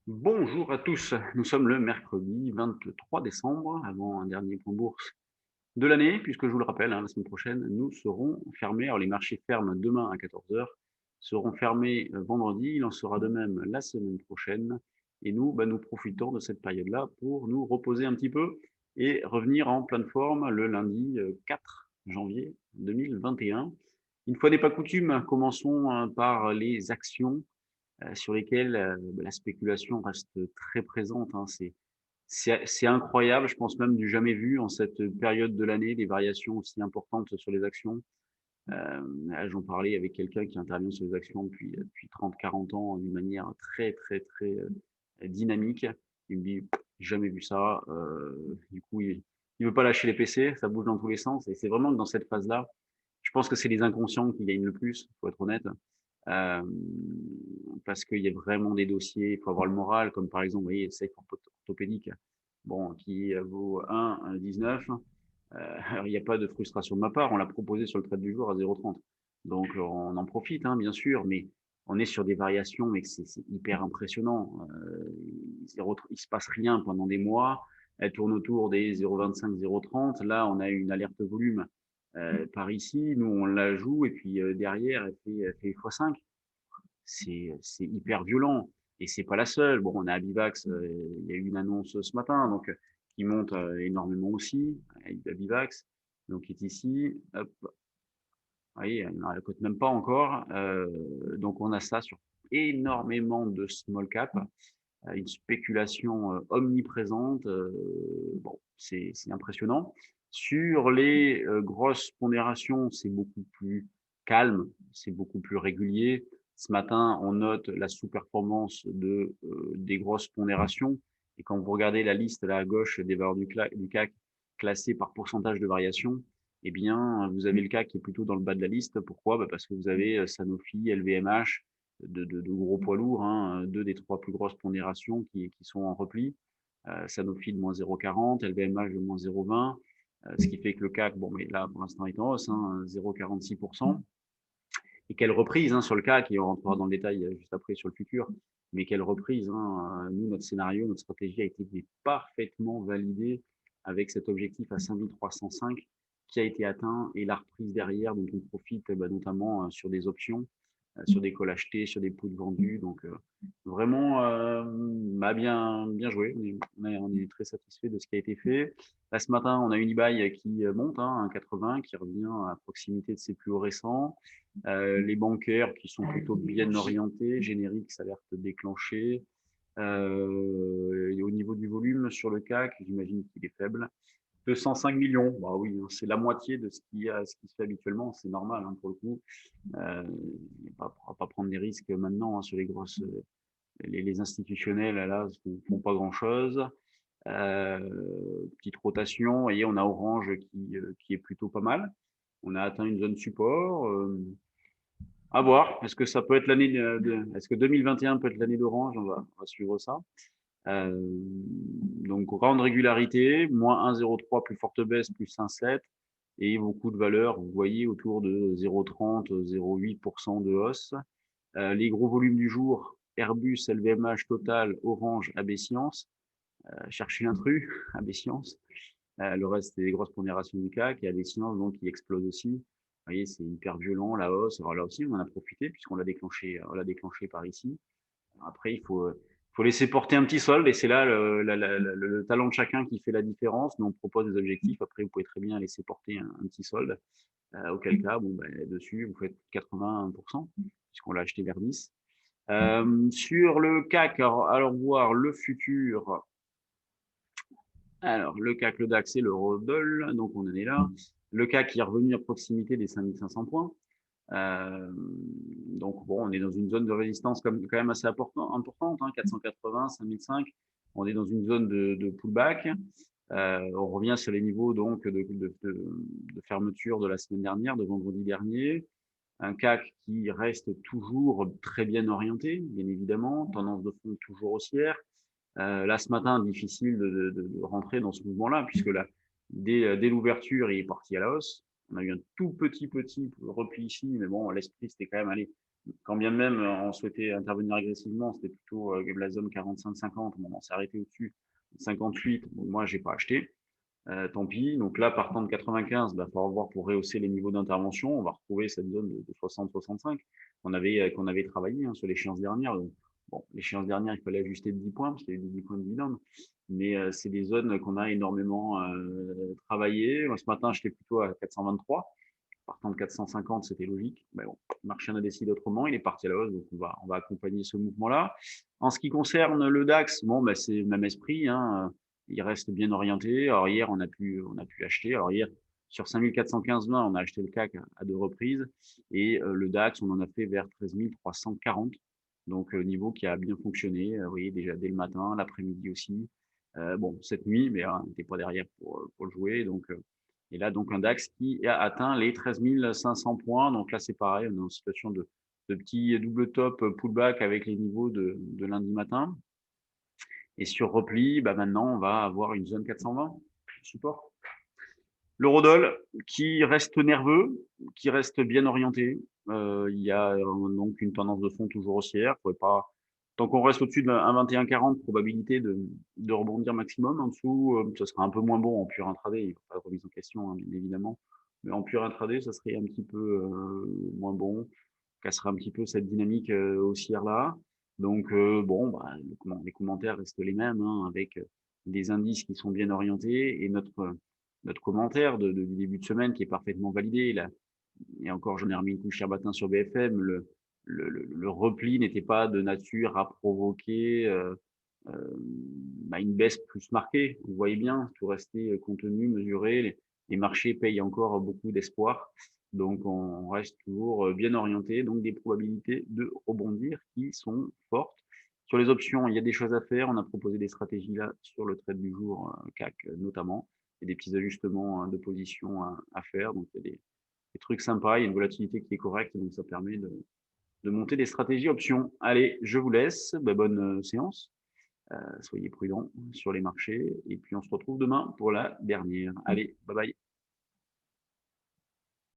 Bonjour à tous, nous sommes le mercredi 23 décembre, avant un dernier point bourse de l'année, puisque je vous le rappelle, la semaine prochaine, nous serons fermés. Alors les marchés ferment demain à 14 heures, seront fermés vendredi, il en sera de même la semaine prochaine. Et nous, nous profitons de cette période-là pour nous reposer un petit peu et revenir en pleine forme le lundi 4 janvier 2021. Une fois n'est pas coutume, commençons par les actions sur lesquels la spéculation reste très présente, hein. C'est incroyable, je pense même du jamais vu en cette période de l'année, des variations aussi importantes sur les actions. J'en parlais avec quelqu'un qui intervient sur les actions depuis 30-40 ans d'une manière très, très, très dynamique. Il me dit, jamais vu ça. Du coup, il veut pas lâcher les PC, ça bouge dans tous les sens. Et c'est vraiment que dans cette phase-là, je pense que c'est les inconscients qui gagnent le plus, faut être honnête. Euh, Parce qu'il y a vraiment des dossiers, il faut avoir le moral, comme par exemple, vous voyez, Safe orthopédique, bon, qui vaut 1,19. Alors, il n'y a pas de frustration de ma part, on l'a proposé sur le trade du jour à 0,30. Donc, on en profite, hein, bien sûr, mais on est sur des variations, mais c'est hyper impressionnant. Il se passe rien pendant des mois, elle tourne autour des 0,25, 0,30. Là, on a une alerte volume par ici, nous on la joue, et puis derrière, elle fait x5. C'est hyper violent. Et c'est pas la seule. Bon, on a Abivax, il y a eu une annonce ce matin, donc qui monte énormément aussi. Abivax, donc qui est ici. Hop, vous voyez, elle ne la cote même pas encore. Donc on a ça sur énormément de small cap, une spéculation omniprésente. Bon, c'est impressionnant. Sur les grosses pondérations, c'est beaucoup plus calme, c'est beaucoup plus régulier. Ce matin, on note la sous-performance des grosses pondérations. Et quand vous regardez la liste là à gauche des valeurs du CAC classées par pourcentage de variation, eh bien, vous avez le CAC qui est plutôt dans le bas de la liste. Pourquoi? Parce que vous avez Sanofi, LVMH, de gros poids lourds, hein, deux des trois plus grosses pondérations qui sont en repli. Sanofi de moins 0,40, LVMH de moins 0,20, ce qui fait que le CAC, bon, mais là, pour l'instant, est en hausse, hein, 0,46%. Et quelle reprise sur le CAC, et on rentrera dans le détail juste après sur le futur, mais quelle reprise. Nous, notre scénario, notre stratégie a été parfaitement validée avec cet objectif à 5305 qui a été atteint et la reprise derrière, dont on profite notamment sur des options, sur des calls achetés, sur des puts vendus. Donc, vraiment, bien joué. On est très satisfait de ce qui a été fait. Là, ce matin, on a une eBay qui monte, un 80, qui revient à proximité de ses plus hauts récents. Les bancaires qui sont plutôt bien orientés, génériques, alerte déclenchée. Et au niveau du volume sur le CAC, j'imagine qu'il est faible. 205 millions, bah oui, c'est la moitié de ce qui se fait habituellement, c'est normal pour le coup. On ne va pas prendre des risques maintenant sur les grosses, les institutionnels là font pas grand chose. Petite rotation, et on a Orange qui est plutôt pas mal. On a atteint une zone support. À voir. Est-ce que ça peut être l'année est-ce que 2021 peut être l'année d'Orange? On va suivre ça. Donc grande régularité, moins 1,03, plus forte baisse, plus 1,7, et beaucoup de valeurs, vous voyez, autour de 0,30, 0,8% de hausse. Les gros volumes du jour, Airbus, LVMH, Total, Orange, AB Science. Chercher l'intrus, AB Science. Le reste, c'est les grosses pondérations du CAC. Il y a des Sciences donc, qui explosent aussi. Vous voyez, c'est hyper violent, la hausse. Alors là aussi, on en a profité puisqu'on l'a déclenché par ici. Après, faut laisser porter un petit solde, et c'est là le talent de chacun qui fait la différence. Nous, on propose des objectifs. Après, vous pouvez très bien laisser porter un petit solde. Auquel cas, bon, dessus, vous faites 81%, puisqu'on l'a acheté vers 10. Sur le CAC, alors voir le futur. Alors, le CAC, le DAX et le l'Eurodoll, donc on en est là. Le CAC qui est revenu à proximité des 5500 points. Donc, bon, on est dans une zone de résistance quand même assez importante, 480, 5005. On est dans une zone de pullback. On revient sur les niveaux donc de fermeture de la semaine dernière, de vendredi dernier. Un CAC qui reste toujours très bien orienté, bien évidemment, tendance de fond toujours haussière. Là, ce matin, difficile de rentrer dans ce mouvement-là, puisque là, dès l'ouverture, il est parti à la hausse. On a eu un tout petit repli ici, mais bon, l'esprit, c'était quand même, allez, Quand bien même on souhaitait intervenir agressivement, c'était plutôt la zone 45-50. Bon, on s'est arrêté au-dessus, 58. Bon, moi, j'ai pas acheté. Tant pis. Donc là, partant de 95, il va falloir voir pour rehausser les niveaux d'intervention. On va retrouver cette zone de 60-65 qu'on avait travaillé sur l'échéance dernière. Donc, bon, l'échéance dernière, il fallait ajuster de 10 points parce qu'il y a eu des 10 points de dividende. Mais c'est des zones qu'on a énormément travaillé. Moi, ce matin, j'étais plutôt à 423. Partant de 450, c'était logique. Mais bon, le marché en a décidé autrement. Il est parti à la hausse, donc on va accompagner ce mouvement-là. En ce qui concerne le DAX, bon, bah, c'est le même esprit. Il reste bien orienté. Alors hier, on a pu acheter. Alors hier, sur 5415,20, on a acheté le CAC à deux reprises. Et le DAX, on en a fait vers 13 340. Donc, niveau qui a bien fonctionné. Vous voyez, déjà dès le matin, l'après-midi aussi. Bon, cette nuit, mais on n'était pas derrière pour le jouer. Donc, et là, donc, un DAX qui a atteint les 13 500 points. Donc là, c'est pareil, on est en situation de petit double top pullback avec les niveaux de lundi matin. Et sur repli, bah maintenant, on va avoir une zone 420, support. L'eurodoll qui reste nerveux, qui reste bien orienté. Il y a donc une tendance de fond toujours haussière. Pas, tant qu'on reste au-dessus de 1,2140, probabilité de rebondir maximum. En dessous, ça sera un peu moins bon en pur intraday. Il ne faut pas de remise en question, bien évidemment. Mais en pur intraday, ça serait un petit peu moins bon. Casserait un petit peu cette dynamique haussière-là. Donc, bon, bah, les commentaires restent les mêmes, avec des indices qui sont bien orientés et notre commentaire du début de semaine qui est parfaitement validé. Là. Et encore, j'en ai remis une couche hier matin sur BFM. Le repli n'était pas de nature à provoquer une baisse plus marquée. Vous voyez bien, tout restait contenu, mesuré. Les marchés payent encore beaucoup d'espoir. Donc, on reste toujours bien orienté. Donc, des probabilités de rebondir qui sont fortes. Sur les options, il y a des choses à faire. On a proposé des stratégies là sur le trade du jour, CAC notamment. Il y a des petits ajustements de position à faire. Donc, il y a des trucs sympas. Il y a une volatilité qui est correcte. Donc, ça permet de monter des stratégies options. Allez, je vous laisse. Bonne séance. Soyez prudents sur les marchés. Et puis, on se retrouve demain pour la dernière. Allez, bye bye.